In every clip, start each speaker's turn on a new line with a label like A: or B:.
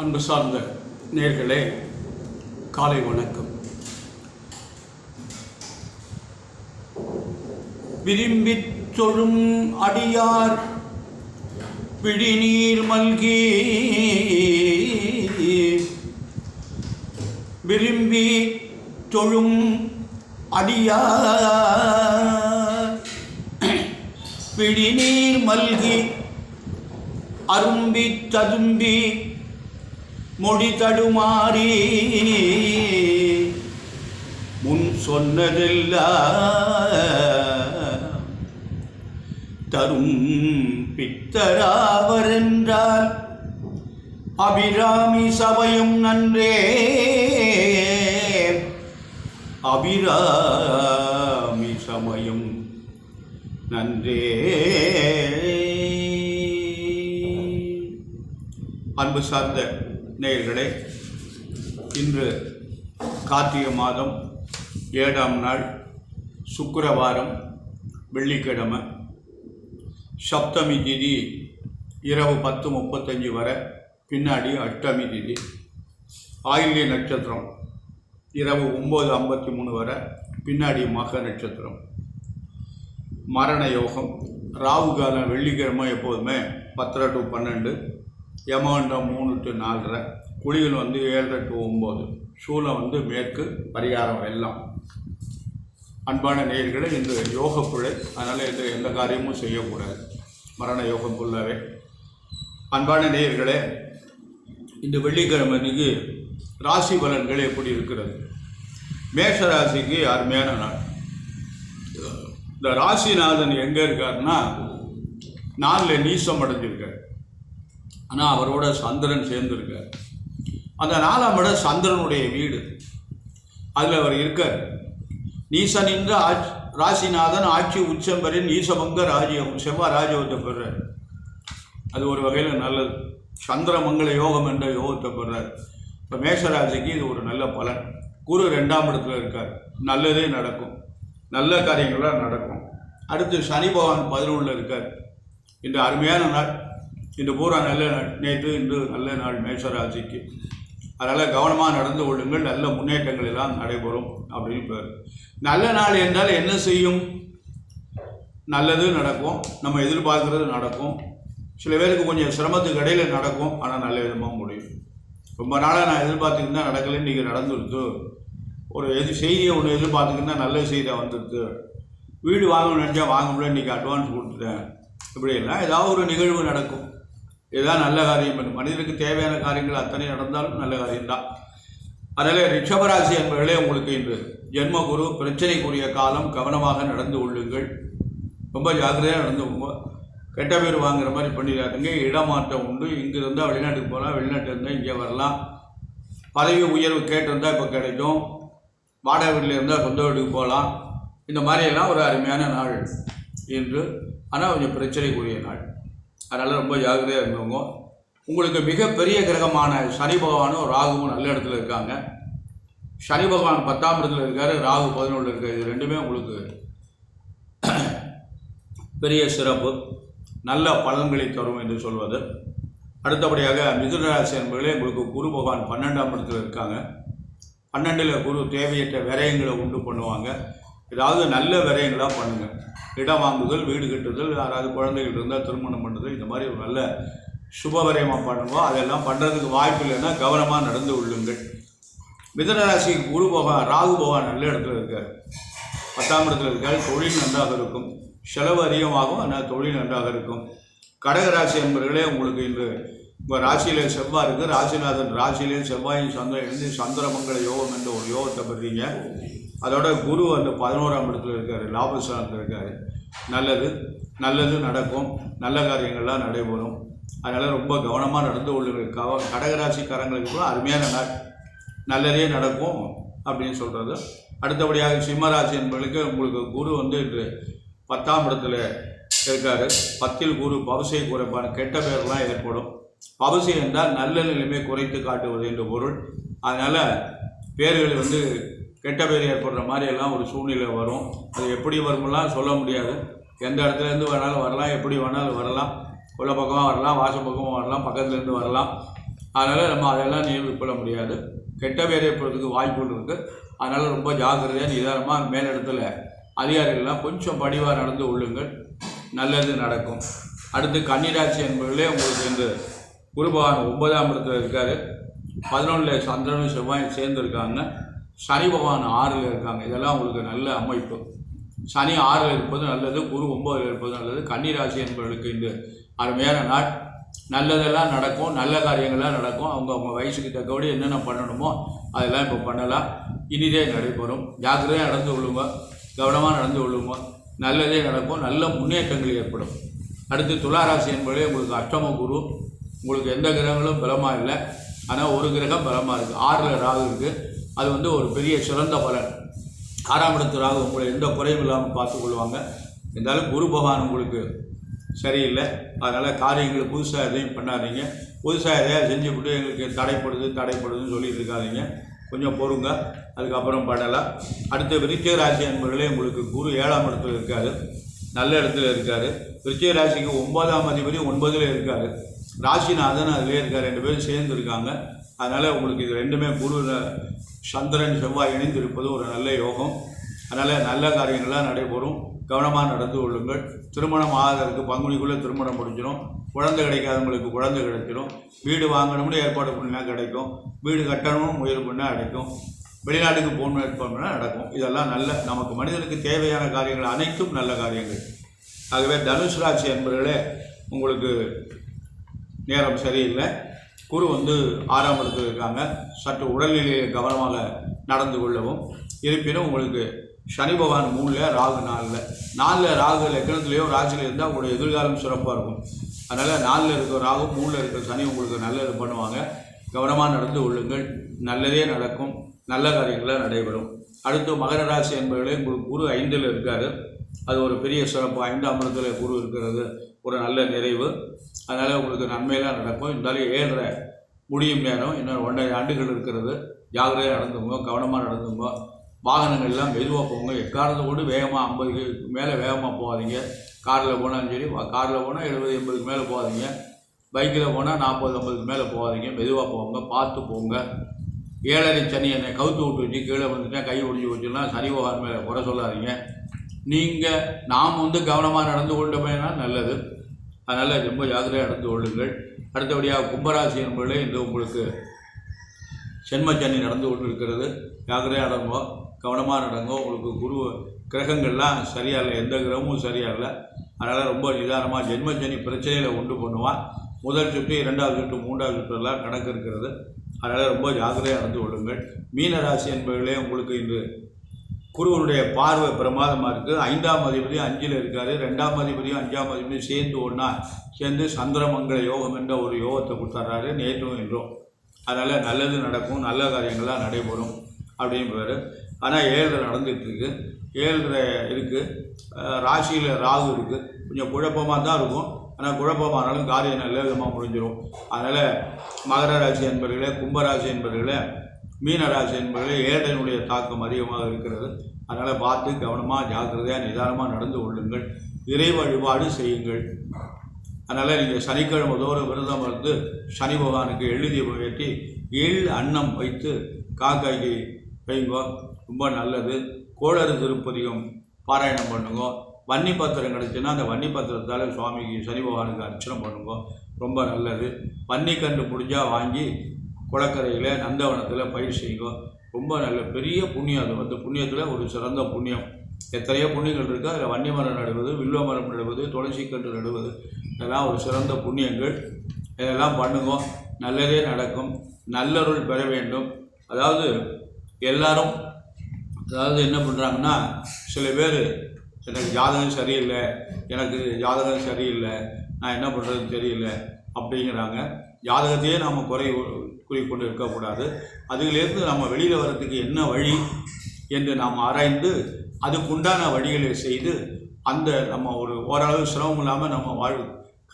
A: அன்பு சார்ந்த நேயர்களே, காலை வணக்கம். விரும்பித் தொழும் அடியார் பிடிநீர் மல்கி, விரும்பி தொழும் அடியார் பிடிநீர் மல்கி, அரும்பி ததும்பி மொழி தடுமாறி, முன் சொன்னதெல்லாம் தரும் பித்தராவர் என்றால் அபிராமி சபையும் நன்றே, அபிராமி சமயம் நன்றே. அன்பு சார்ந்த நேயர்களே, இன்று கார்த்திகை மாதம் 7ஆம் நாள் சுக்கிரவாரம், வெள்ளிக்கிழமை, சப்தமி திதி இரவு 10:35 வரை, பின்னாடி அஷ்டமி திதி, ஆயில்ய நட்சத்திரம் இரவு 9:53 வரை, பின்னாடி மக நட்சத்திரம், மரண யோகம், ராகு காலம் வெள்ளிக்கிழமை எப்போதுமே 10 to 12, யமகண்டம் 3 to 4:30, குளிகள் 7 to 9, சூலம் மேற்கு, பரிகாரம் வெள்ளம். அன்பான நேயர்களே, இந்த யோக பிழை, அதனால் இது எந்த காரியமும் செய்யக்கூடாது, மரண யோகம் ஃபுல்லாகவே. அன்பான நேயர்களே, இந்த வெள்ளிக்கிழமைக்கு ராசி பலன்கள் எப்படி இருக்கிறது? மேஷ ராசிக்கு அருமையான நாள். இந்த ராசிநாதன் எங்கே இருக்காருன்னா 4 நீசம் அடைஞ்சிருக்கார். ஆனால் அவரோட சந்திரன் சேர்ந்துருக்கார். அந்த 4ஆம் இடம் சந்திரனுடைய வீடு, அதில் அவர் இருக்கார். நீசன் என்ற ராசிநாதன் ஆட்சி உச்சம் பெற நீசபங்க ராஜ்யம், செவ்வாய் ராஜயோகத்தை பெறார். அது ஒரு வகையில் நல்லது. சந்திரமங்கல யோகம் என்ற யோகத்தை பெறார். இப்போ மேஷராசிக்கு இது ஒரு நல்ல பலன். குரு 2ஆம் இடத்துல இருக்கார், நல்லதே நடக்கும், நல்ல காரியங்களாக நடக்கும். அடுத்து சனி பகவான் 11 இருக்கார். இந்த அருமையான நாள், இந்த பூரா நல்ல நாள். நேற்று இன்று நல்ல நாள் மேஷராசிக்கு. அதனால் கவனமாக நடந்து கொள்ளுங்கள், நல்ல முன்னேற்றங்கள் எல்லாம் நடைபெறும் அப்படின்னு பேர். நல்ல நாள் என்றால் என்ன செய்யும்? நல்லது நடக்கும், நம்ம எதிர்பார்க்குறது நடக்கும். சில பேருக்கு கொஞ்சம் சிரமத்துக்கு இடையில் நடக்கும், ஆனால் நல்ல விதமாக முடியும். ரொம்ப நாளாக நான் எதிர்பார்த்துக்கிட்டு நடக்கலை, இன்றைக்கி நடந்துடுது. ஒரு செய்தியை ஒன்று எதிர்பார்த்துக்கிட்டு நல்ல செய்தியாக வந்துடுது. வீடு வாங்கணும்னு நினச்சா வாங்க முடியல, இன்றைக்கி அட்வான்ஸ் கொடுத்துட்டேன். இப்படியெல்லாம் ஏதாவது ஒரு நிகழ்வு நடக்கும். இதுதான் நல்ல காரியம். மனிதனுக்கு தேவையான காரியங்கள் அத்தனை நடந்தாலும் நல்ல காரியம்தான். அதனால் ரிஷபராசி என்பவர்களே, உங்களுக்கு இன்று ஜென்ம குரு, பிரச்சனைக்குரிய காலம், கவனமாக நடந்து கொள்ளுங்கள். ரொம்ப ஜாக்கிரதையாக நடந்துக்கோங்க. கெட்ட பேர் வாங்குற மாதிரி பண்ணிடாதுங்க. இடமாற்றம் உண்டு. இங்கே இருந்தால் வெளிநாட்டுக்கு போகலாம், வெளிநாட்டில் இருந்தால் இங்கே வரலாம். பதவி உயர்வு கேட்டிருந்தால் இப்போ கிடைக்கும். வாடகை வீட்டில் இருந்தால் சொந்த வீட்டுக்கு போகலாம். இந்த மாதிரியெல்லாம் ஒரு அருமையான நாள் இன்று. ஆனால் கொஞ்சம் பிரச்சனைக்குரிய நாள். அதனால் ரொம்ப ஜாக்கிரதையாக இருந்தவங்க. உங்களுக்கு மிகப்பெரிய கிரகமான சனி பகவானும் ராகுவும் நல்ல இடத்துல இருக்காங்க. சனி பகவான் 10ஆம் இடத்துல இருக்கார், ராகு 11 இருக்கார். இது ரெண்டுமே உங்களுக்கு பெரிய சிறப்பு, நல்ல பலன்களை தரும் என்று சொல்வது. அடுத்தபடியாக மிதுன ராசி என்பவர்களே, உங்களுக்கு குரு பகவான் 12ஆம் இடத்துல இருக்காங்க. 12ல் குரு தேவையற்ற விரயங்களை உண்டு பண்ணுவாங்க. ஏதாவது நல்ல விரயங்களாக பண்ணுங்கள். இடம் வாங்குதல், வீடு கட்டுதல், யாராவது குழந்தைகள் இருந்தால் திருமணம் பண்ணுதல், இந்த மாதிரி ஒரு நல்ல சுப விரயமாக பண்ணுங்க. அதெல்லாம் பண்ணுறதுக்கு வாய்ப்பு இல்லைன்னா கவனமாக நடந்து கொள்ளுங்கள். மிதுன ராசிக்கு குரு பகவான், ராகு பகவான் நல்ல இடத்துல இருக்கார், 10ஆம் இடத்துல இருக்கார். தொழில் நன்றாக இருக்கும், செலவு அதிகமாகும், ஆனால் தொழில் நன்றாக இருக்கும். கடகராசி என்பவர்களே, உங்களுக்கு இன்று உங்கள் ராசியிலே செவ்வாய் இருக்குது. ராசிநாதன் ராசியிலே செவ்வாயும் சந்திரன் இருந்து சந்திரமங்கல யோகம் என்ற ஒரு யோகத்தை பெறீங்க. அதோட குரு 11ஆம் இடத்துல இருக்கார், லாபஸ்தானத்தில் இருக்கார். நல்லது நல்லது நடக்கும், நல்ல காரியங்கள்லாம் நடைபெறும். அதனால் ரொம்ப கவனமாக நடந்து கொள்ளுங்கள். கடகராசிக்காரங்களுக்கு கூட அருமையான நாள், நல்லதே நடக்கும் அப்படின்னு சொல்கிறது. அடுத்தபடியாக சிம்மராசி என்பவர்களுக்கு உங்களுக்கு குரு இன்று 10ஆம் இடத்துல இருக்கார். 10ல் குரு பவசை குறைப்பான கெட்ட பேரெல்லாம் ஏற்படும். பவசை என்றால் நல்ல நிலைமை குறைத்து காட்டுவது என்று பொருள். அதனால் பேர்கள் கெட்ட பேர் ஏற்படுற மாதிரியெல்லாம் ஒரு சூழ்நிலை வரும். அது எப்படி வருமெல்லாம் சொல்ல முடியாது. எந்த இடத்துலேருந்து வேணாலும் வரலாம், எப்படி வேணாலும் வரலாம். கொல்லை பக்கமாக வரலாம், வாசல் பக்கமாக வரலாம், பக்கத்துலேருந்து வரலாம். அதனால் நம்ம அதெல்லாம் நிரூபிக்க முடியாது. கெட்ட பேர் ஏற்படுறதுக்கு வாய்ப்புகள் இருக்குது. அதனால் ரொம்ப ஜாக்கிரதையாக நிதானமாக மேலிடத்தில் அதிகாரிகள்லாம் கொஞ்சம் பணிவாக நடந்து கொள்ளுங்கள், நல்லது நடக்கும். அடுத்து கன்னிராசி என்பவர்களே உங்களுக்கு இந்த குரு பகவான் 9ஆம் இடத்துல இருக்கார். 11 சந்திரனும் செவ்வாயும் சேர்ந்துருக்காங்க. சனி பகவான் 6ல் இருக்காங்க. இதெல்லாம் உங்களுக்கு நல்ல அமைப்பு. சனி 6ல் இருப்பது நல்லது, குரு 9ல் இருப்பது நல்லது. கன்னிராசி என்பவர்களுக்கு இந்த அருமையான நாள். நல்லதெல்லாம் நடக்கும், நல்ல காரியங்கள்லாம் நடக்கும். அவங்க வயசுக்கு தக்கபடி என்னென்ன பண்ணணுமோ அதெல்லாம் இப்போ பண்ணலாம். இனிதே நடைபெறும். ஜாக்கிரதையாக நடந்து கொள்ளுங்க, கவனமாக நடந்து கொள்ளுங்க, நல்லதே நடக்கும், நல்ல முன்னேற்றங்கள் ஏற்படும். அடுத்து துளாராசி என்பதே உங்களுக்கு அஷ்டம குரு. உங்களுக்கு எந்த கிரகங்களும் பலமாக இல்லை, ஆனால் ஒரு கிரகம் பலமாக இருக்குது. 6ல் ராகு இருக்குது. அது ஒரு பெரிய சிறந்த பலன். 6ஆம் இடத்து ராகு உங்களை எந்த குறையும் இல்லாமல் பார்த்துக்கொள்வாங்க. இருந்தாலும் குரு பகவான் உங்களுக்கு சரியில்லை. அதனால் காரியங்கள் புதுசாக எதையும் பண்ணாதீங்க. புதுசாக எதையாவது செஞ்சுவிட்டு எங்களுக்கு தடைப்படுதுன்னு சொல்லிட்டு இருக்காதீங்க. கொஞ்சம் பொறுங்க, அதுக்கப்புறம் பண்ணலாம். அடுத்து விருச்சிக ராசி என்பவர்களே உங்களுக்கு குரு 7ஆம் இடத்துல இருக்கார், நல்ல இடத்துல இருக்கார். விருச்சிக ராசிக்கு 9ஆம் அதிபதி 9ல் இருக்கார். ராசிநாதன் அதிலே இருக்கார். 2 பேரும் சேர்ந்து இருக்காங்க. அதனால் உங்களுக்கு இது ரெண்டுமே குரு சந்திரன் செவ்வாய் இணைந்து இருப்பது ஒரு நல்ல யோகம். அதனால் நல்ல காரியங்கள்லாம் நடைபெறும். கவனமாக நடந்து கொள்ளுங்கள். திருமணம் ஆகாததுக்கு பங்குனிக்குள்ளே திருமணம் முடிஞ்சிடும். குழந்தை கிடைக்காதவங்களுக்கு குழந்தை கிடைச்சிடும். வீடு வாங்கணும்னு ஏற்பாடு பண்ணால் கிடைக்கும். வீடு கட்டணும்னு முயற்சி பண்ணால் கிடைக்கும். வெளிநாட்டுக்கு போகணும்னு ஏற்பாடு பண்ணால் நடக்கும். இதெல்லாம் நல்ல நமக்கு மனிதனுக்கு தேவையான காரியங்கள் அனைத்தும் நல்ல காரியங்கள். ஆகவே தனுசு ராசி என்பவர்களே உங்களுக்கு நேரம் சரியில்லை. குரு 6ஆம் இடத்துல இருக்காங்க. சற்று உடல்நிலையை கவனமாக நடந்து கொள்ளவும். இருப்பினும் உங்களுக்கு சனி பகவான் 3ல், ராகு 4ல் ராகு லக்னத்திலேயோ ராசியில் இருந்தால் உங்களுடைய எதிர்காலம் சிறப்பாக இருக்கும். அதனால் 4ல் இருக்கிற ராகு 3ல் இருக்கிற சனி உங்களுக்கு நல்லது பண்ணுவாங்க. கவனமாக நடந்து கொள்ளுங்கள், நல்லதே நடக்கும், நல்ல காரியங்களாக நடைபெறும். அடுத்து மகர ராசி என்பவர்களே உங்களுக்கு குரு 5ல் இருக்கார். அது ஒரு பெரிய சிறப்பு. 5ஆம் இடத்துல குரு இருக்கிறது ஒரு நல்ல நிறைவு. அதனால் உங்களுக்கு நன்மையெல்லாம் நடக்கும். இருந்தாலும் 7.5 முடியும் நேரம், இன்னும் 1.5 ஆண்டுகள் இருக்கிறது. ஜாகிரதையாக நடந்துங்க, கவனமாக நடந்துங்க. வாகனங்கள்லாம் மெதுவாக போங்க. எக்காரணத்தை கொண்டு வேகமாக 50க்கு மேலே வேகமாக போகாதீங்க. காரில் போனாலும் சரி, காரில் போனால் 70-80க்கு மேலே போகாதீங்க. பைக்கில் போனால் 40-50க்கு மேலே போகாதீங்க. மெதுவாக போங்க, பார்த்து போங்க. 7.5 சனி என்னை கவுத்து விட்டு வச்சு கீழே வந்துட்டேன், கை ஒடிஞ்சு வச்சுன்னா சனி பகவான் மேலே குறை சொல்லாதீங்க. நாம் கவனமாக நடந்து கொண்டோமேனா நல்லது. அதனால் ரொம்ப ஜாக்கிரதையாக நடந்து கொள்ளுங்கள். அடுத்தபடியாக கும்பராசி என்பதிலே இந்த உங்களுக்கு சென்மச்சனி நடந்து கொண்டு இருக்கிறது. ஜாக்கிரதையாக நடங்கோ, கவனமாக நடங்கோ. உங்களுக்கு குரு கிரகங்கள்லாம் சரியாக இல்லை, எந்த கிரகமும் சரியாக இல்லை. அதனால் ரொம்ப நிதானமாக ஜென்மச்சனி பிரச்சனைகளை உண்டு பண்ணுவான். முதல் சுற்று, 2வது சுற்று, 3வது சுற்றெல்லாம் கணக்கு இருக்கிறது. அதனால் ரொம்ப ஜாக்கிரதையாக நடந்து கொள்ளுங்கள். மீன ராசி என்பதிலே உங்களுக்கு இந்த குருவனுடைய பார்வை பிரமாதமாக இருக்குது. 5ஆம் அதிபதி 5ல் இருக்கார். 2ஆம் அதிபதியும் 5ஆம் அதிபதியும் சேர்ந்து சந்திரமங்கல யோகம் என்ற ஒரு யோகத்தை கொடுத்துட்றாரு நேற்றும் என்றும். அதனால் நல்லது நடக்கும், நல்ல காரியங்கள்லாம் நடைபெறும் அப்படின்றாரு. ஆனால் 7.5 நடந்துகிட்ருக்கு. 7.5 இருக்குது. ராசியில் ராகு இருக்குது. கொஞ்சம் குழப்பமாக தான் இருக்கும். ஆனால் குழப்பமானாலும் காரியம் நல்ல விதமாக முடிஞ்சிடும். அதனால் மகர ராசி என்பவர்களே, கும்பராசி என்பவர்களே, மீன ராசி என்பவர்களே 7.5 தாக்கம் அதிகமாக இருக்கிறது. அதனால் பார்த்து கவனமாக ஜாக்கிரதையாக நிதானமாக நடந்து கொள்ளுங்கள். இறை வழிபாடு செய்யுங்கள். அதனால் நீங்கள் சனிக்கிழமை தோறும் விரதம் இருந்து சனி பகவானுக்கு எழுதிய ஏற்றி அன்னம் வைத்து காக்காய்க்கு வைங்கோ, ரொம்ப நல்லது. கோளறு திருப்பதிகம் பாராயணம் பண்ணுங்க. வன்னி பத்திரம் கிடச்சுன்னா அந்த வன்னி பத்திரத்தால் சுவாமிக்கு சனி பகவானுக்கு அர்ச்சனை பண்ணுங்க, ரொம்ப நல்லது. வன்னிக்கன்று முடிஞ்சால் வாங்கி குளக்கரையில் நந்தவனத்தில் பயிர் செய்யுங்க, ரொம்ப நல்ல பெரிய புண்ணியம். அது அந்த புண்ணியத்தில் ஒரு சிறந்த புண்ணியம். எத்தனையோ புண்ணியங்கள் இருக்குது. அதில் வன்னி மரம் நடுவது, வில்வ மரம் நடுவது, துளசி கன்று நடுவது, இதெல்லாம் ஒரு சிறந்த புண்ணியங்கள். இதெல்லாம் பண்ணுங்க, நல்லதே நடக்கும். நல்லருள் பெற வேண்டும். அதாவது எல்லாரும் என்ன பண்ணுறாங்கன்னா, சில பேர் எனக்கு ஜாதகம் சரியில்லை, நான் என்ன பண்ணுறதுன்னு தெரியல அப்படிங்கிறாங்க. ஜாதகத்தையே நாம் குறிக்கொண்டு இருக்கக்கூடாது. அதுலேருந்து நம்ம வெளியில் வர்றதுக்கு என்ன வழி என்று நாம் ஆராய்ந்து அதுக்குண்டான வழிகளை செய்து அந்த நம்ம ஓரளவு சிரமம் இல்லாமல் நம்ம வாழ்வு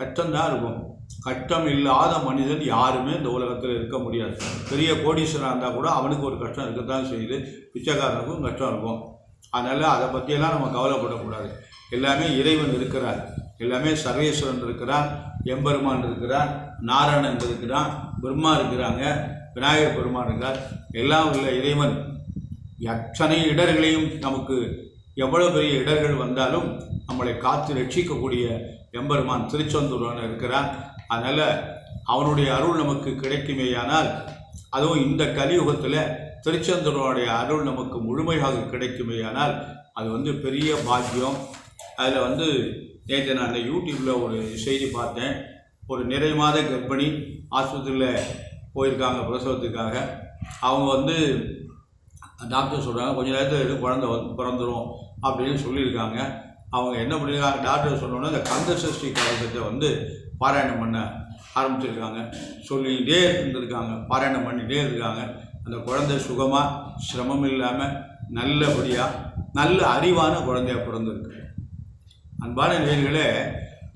A: கஷ்டம்தான் இருக்கும். கஷ்டம் இல்லாத மனிதன் யாருமே இந்த உலகத்தில் இருக்க முடியாது. பெரிய கோடீஸ்வரன் இருந்தால் கூட அவனுக்கு ஒரு கஷ்டம் இருக்கத்தான் செய்யுது. பிச்சைக்காரனுக்கும் கஷ்டம் இருக்கும். அதனால் அதை பற்றியெல்லாம் நம்ம கவலைப்படக்கூடாது. எல்லாமே இறைவன் இருக்கிறார். எல்லாமே சர்வேஸ்வரன் இருக்கிறான், எம்பெருமான் இருக்கிறான், நாராயணன் இருக்கிறான், பிரம்மா இருக்கிறாங்க, விநாயகர் பெருமான் இருக்கிறார். எல்லாம் உள்ள இறைவன் எத்தனை இடர்களையும் நமக்கு எவ்வளோ பெரிய இடர்கள் வந்தாலும் நம்மளை காத்து ரட்சிக்கக்கூடிய எம்பெருமான் திருச்செந்தூரான் இருக்கிறான். அதனால் அவனுடைய அருள் நமக்கு கிடைக்குமேயானால், அதுவும் இந்த கலியுகத்தில் திருச்செந்தூருடைய அருள் நமக்கு முழுமையாக கிடைக்குமேயானால் அது பெரிய பாக்கியம். அதில் நேற்று நான் அந்த யூடியூப்பில் ஒரு செய்தி பார்த்தேன். ஒரு நிறை மாத கர்ப்பிணி ஆஸ்பத்திரியில் போயிருக்காங்க பிரசவத்துக்காக. அவங்க டாக்டர் சொல்கிறாங்க கொஞ்சம் நேரத்தில் குழந்தை பிறந்துடும் அப்படின்னு சொல்லியிருக்காங்க. அவங்க என்ன பண்ணியிருக்காங்க, டாக்டர் சொன்னோன்னா இந்த கந்த சஷ்டி கவசத்தை பாராயணம் பண்ண ஆரம்பிச்சிருக்காங்க. சொல்லிகிட்டே இருந்திருக்காங்க, பாராயணம் பண்ணிகிட்டே இருக்காங்க. அந்த குழந்தை சுகமாக சிரமம் இல்லாமல் நல்லபடியாக நல்ல அறிவான குழந்தையாக பிறந்திருக்கு. அன்பான நேயர்களே,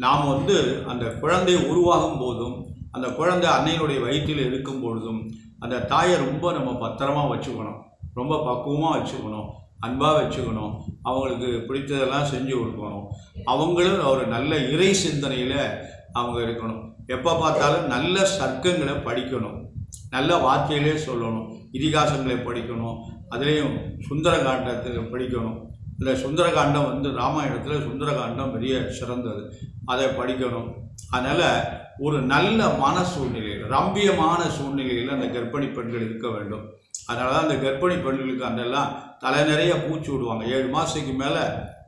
A: நாம் அந்த குழந்தை உருவாகும் போதும் அந்த குழந்தை அன்னையினுடைய வயிற்றில் இருக்கும் பொழுதும் அந்த தாயை ரொம்ப நம்ம பத்திரமாக வச்சுக்கணும், ரொம்ப பக்குவமாக வச்சுக்கணும், அன்பாக வச்சுக்கணும், அவங்களுக்கு பிடித்ததெல்லாம் செஞ்சு கொடுக்கணும். அவங்களும் ஒரு நல்ல இறை சிந்தனையில் அவங்க இருக்கணும். எப்போ பார்த்தாலும் நல்ல சர்க்கங்களை படிக்கணும், நல்ல வார்த்தைகளே சொல்லணும், இதிகாசங்களை படிக்கணும், அதுலேயும் சுந்தரகாண்டத்தை படிக்கணும். இந்த சுந்தரகாண்டம் ராமாயணத்தில் சுந்தரகாண்டம் பெரிய சிறந்தது, அதை படிக்கணும். அதனால் ஒரு நல்ல மன சூழ்நிலையில், ரம்பியமான சூழ்நிலையில் அந்த கர்ப்பிணி பெண்கள் இருக்க வேண்டும். அதனால தான் அந்த கர்ப்பிணி பெண்களுக்கு அந்தெல்லாம் தலை நிறைய பூச்சி விடுவாங்க. 7 மாதத்துக்கு மேலே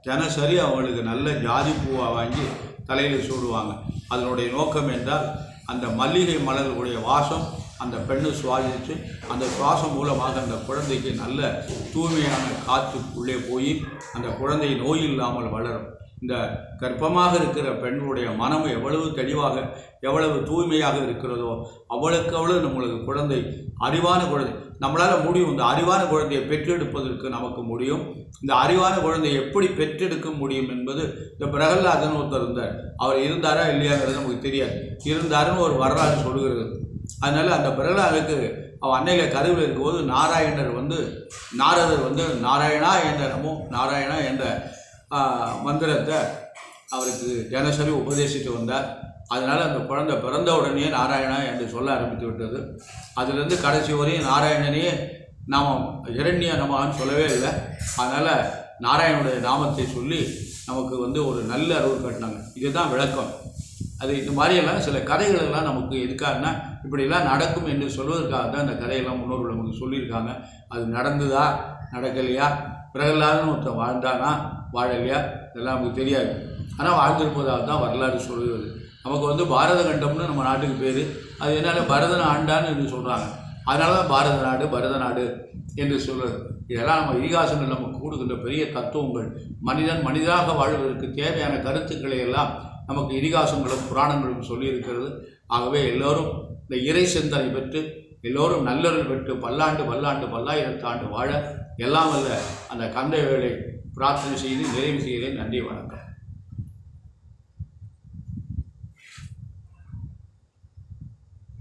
A: தினசரி அவங்களுக்கு நல்ல ஜாதி பூவை வாங்கி தலையில் சூடுவாங்க. அதனுடைய நோக்கம் என்றால் அந்த மல்லிகை மலர்களுடைய வாசம் அந்த பெண்ணு சுவாசித்து அந்த சுவாசம் மூலமாக அந்த குழந்தைக்கு நல்ல தூய்மையான காற்று உள்ளே போய் அந்த குழந்தை நோய் இல்லாமல் வளரும். இந்த கர்ப்பமாக இருக்கிற பெண்களுடைய மனம் எவ்வளவு தெளிவாக எவ்வளவு தூய்மையாக இருக்கிறதோ அவ்வளவு நம்மளுக்கு குழந்தை அறிவான குழந்தை நம்மளால் முடியும். இந்த அறிவான குழந்தையை பெற்றெடுப்பதற்கு நமக்கு முடியும். இந்த அறிவான குழந்தையை எப்படி பெற்றெடுக்க முடியும் என்பது இந்த பிரகலாதன் ஒருத்தர் இருந்தார். அவர் இருந்தாரா இல்லையாங்கிறது நமக்கு தெரியாது. இருந்தாருன்னு ஒரு வரலாறு சொல்லுகிறது. அதனால் அந்த பிரகலாதனுக்கு அவன் அன்னையில் கருவில் இருக்கும்போது நாராயணர் நாரதர் நாராயணா என்ற நமோ நாராயணா என்ற மந்திரத்தை அவருக்கு தினசரி உபதேசித்து வந்தார். அதனால் அந்த குழந்தை பிறந்த உடனே நாராயணா என்று சொல்ல ஆரம்பித்து விட்டது. அதிலிருந்து கடைசி வரையும் நாராயணனையே நாமம் இரண்ய நமன்னு சொல்லவே இல்லை. அதனால் நாராயணனுடைய நாமத்தை சொல்லி நமக்கு ஒரு நல்ல அருள் கட்டினாங்க. இதுதான் விளக்கம். அது இந்த மாதிரியெல்லாம் சில கதைகளெல்லாம் நமக்கு எதுக்காகனா இப்படிலாம் நடக்கும் என்று சொல்வதற்காக தான் இந்த கதையெல்லாம் முன்னோர்கள் நமக்கு சொல்லியிருக்காங்க. அது நடந்ததா நடக்கலையா, பிரகலாதன் ஒருத்தன் வாழ்ந்தானா வாழலையா இதெல்லாம் நமக்கு தெரியாது. ஆனால் வாழ்ந்திருப்பதாக தான் வரலாறு சொல்கிறது. நமக்கு பாரத கண்டம்னு நம்ம நாட்டுக்கு பேர். அது என்னால் பரதன் ஆண்டான்னு என்று சொல்கிறாங்க. அதனால தான் பாரத நாடு பரத நாடு என்று சொல்கிறது. இதெல்லாம் நம்ம இதிகாசங்கள் நமக்கு கொடுக்கின்ற பெரிய தத்துவங்கள். மனிதனாக வாழ்வதற்கு தேவையான கருத்துக்களை எல்லாம் நமக்கு இதிகாசங்களும் புராணங்களும் சொல்லியிருக்கிறது. ஆகவே எல்லோரும் இந்த இறை சிந்தனை பெற்று எல்லோரும் நல்லொருள் பெற்று பல்லாயிரத்தாண்டு வாழ எல்லாம் வல்ல அந்த கந்த வேளை பிரார்த்தனை செய்து நிறைவு செய்கிறேன். நன்றி, வணக்கம்.